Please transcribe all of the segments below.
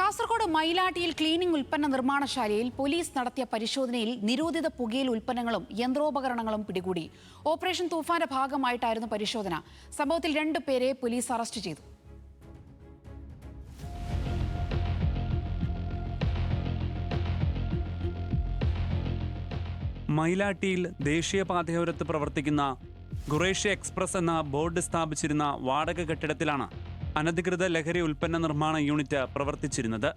Kasaragod മയിലാട്ടിയിൽ cleaning ഉൽപ്പന്ന നിർമ്മാണശാലയിൽ police നടത്തിയ പരിശോധനയിൽ നിരോധിത പുകയില ഉൽപ്പന്നങ്ങളും യന്ത്രോപകരണങ്ങളും പിടികൂടി. ഓപ്പറേഷൻ തൂഫാന്റെ ഭാഗമായിട്ടായിരുന്നു പരിശോധന. സംഭവത്തിൽ 2 പേരെ പോലീസ് അറസ്റ്റ് ചെയ്തു. മയിലാട്ടിയിൽ ദേശീയപാതയോരത്ത് പ്രവർത്തിക്കുന്ന ഖുറേഷ്യ എക്സ്പ്രസ് എന്ന ബോർഡ് സ്ഥാപിച്ചിരുന്ന വാടക കെട്ടിടത്തിലാണ് അനധികൃത ലഹരി ഉൽപ്പന്ന നിർമ്മാണ യൂണിറ്റ് പ്രവർത്തിച്ചിരുന്നത്.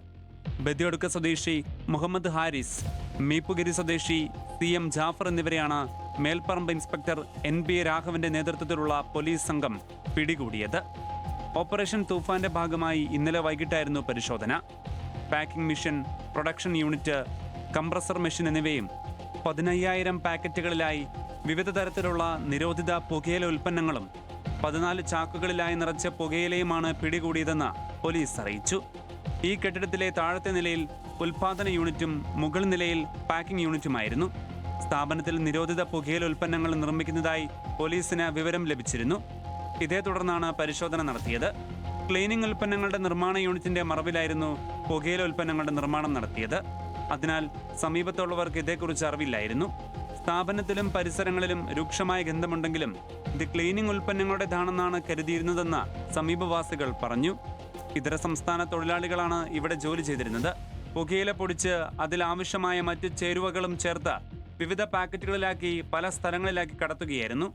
ബദിയൊടുക്ക സ്വദേശി മുഹമ്മദ് ഹാരിസ്, മീപ്പുഗിരി സ്വദേശി CM ജാഫർ എന്നിവരെയാണ് മേൽപ്പറമ്പ് ഇൻസ്പെക്ടർ NB രാഘവന്റെ നേതൃത്വത്തിലുള്ള പോലീസ് സംഘം പിടികൂടിയത്. ഓപ്പറേഷൻ തൂഫാന്റെ ഭാഗമായി ഇന്നലെ വൈകിട്ടായിരുന്നു പരിശോധന. Packing machine, production unit, compressor machine എന്നിവയും 15,000 പാക്കറ്റുകളിലായി വിവിധ തരത്തിലുള്ള നിരോധിത പുകയില ഉൽപ്പന്നങ്ങളും 14 ചാക്കുകളിലായി നിറച്ച പുകയിലയുമാണ് പിടികൂടിയതെന്ന് പോലീസ് അറിയിച്ചു. ഈ കെട്ടിടത്തിലെ താഴത്തെ നിലയിൽ ഉൽപാദന യൂണിറ്റും മുകൾ നിലയിൽ പാക്കിംഗ് യൂണിറ്റുമായിരുന്നു. സ്ഥാപനത്തിൽ നിരോധിത പുകയില ഉൽപ്പന്നങ്ങൾ നിർമ്മിക്കുന്നതായി പോലീസിന് വിവരം ലഭിച്ചിരുന്നു. ഇതേ തുടർന്നാണ് പരിശോധന നടത്തിയത്. ക്ലീനിംഗ് ഉൽപ്പന്നങ്ങളുടെ നിർമ്മാണ യൂണിറ്റിന്റെ മറവിലായിരുന്നു പുകയില ഉൽപ്പന്നങ്ങളുടെ നിർമ്മാണം നടത്തിയത്. അതിനാൽ സമീപത്തുള്ളവർക്ക് ഇതേക്കുറിച്ച് അറിവില്ലായിരുന്നു. സ്ഥാപനത്തിലും പരിസരങ്ങളിലും രൂക്ഷമായ ഗന്ധമുണ്ടെങ്കിലും ഇത് ക്ലീനിംഗ് ഉൽപ്പന്നങ്ങളുടേതാണെന്നാണ് കരുതിയിരുന്നതെന്ന് സമീപവാസികൾ പറഞ്ഞു. ഇതര സംസ്ഥാന തൊഴിലാളികളാണ് ഇവിടെ ജോലി ചെയ്തിരുന്നത്. പുകയില പൊടിച്ച് അതിലാവശ്യമായ മറ്റു ചേരുവകളും ചേർത്ത് വിവിധ പാക്കറ്റുകളിലാക്കി പല സ്ഥലങ്ങളിലാക്കി കടത്തുകയായിരുന്നു.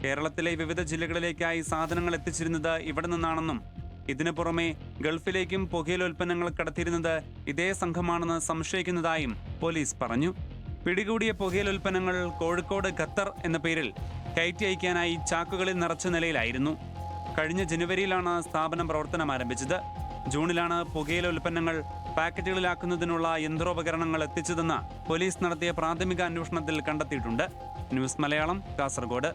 കേരളത്തിലെ വിവിധ ജില്ലകളിലേക്കായി സാധനങ്ങൾ എത്തിച്ചിരുന്നത് ഇവിടെ നിന്നാണെന്നും ഇതിനു പുറമെ ഗൾഫിലേക്കും പുകയില ഉൽപ്പന്നങ്ങൾ കടത്തിയിരുന്നത് ഇതേ സംഘമാണെന്ന് സംശയിക്കുന്നതായും പോലീസ് പറഞ്ഞു. പിടികൂടിയ പുകയില ഉൽപ്പന്നങ്ങൾ കോഴിക്കോട് ഖത്തർ എന്ന പേരിൽ കയറ്റി അയക്കാനായി ചാക്കുകളിൽ നിറച്ച നിലയിലായിരുന്നു. കഴിഞ്ഞ ജനുവരിയിലാണ് സ്ഥാപനം പ്രവർത്തനം ആരംഭിച്ചത്. ജൂണിലാണ് പുകയില ഉൽപ്പന്നങ്ങൾ പാക്കറ്റുകളിലാക്കുന്നതിനുള്ള യന്ത്രോപകരണങ്ങൾ എത്തിച്ചതെന്ന് പോലീസ് നടത്തിയ പ്രാഥമിക അന്വേഷണത്തിൽ കണ്ടെത്തിയിട്ടുണ്ട്. ന്യൂസ് മലയാളം, കാസർഗോഡ്.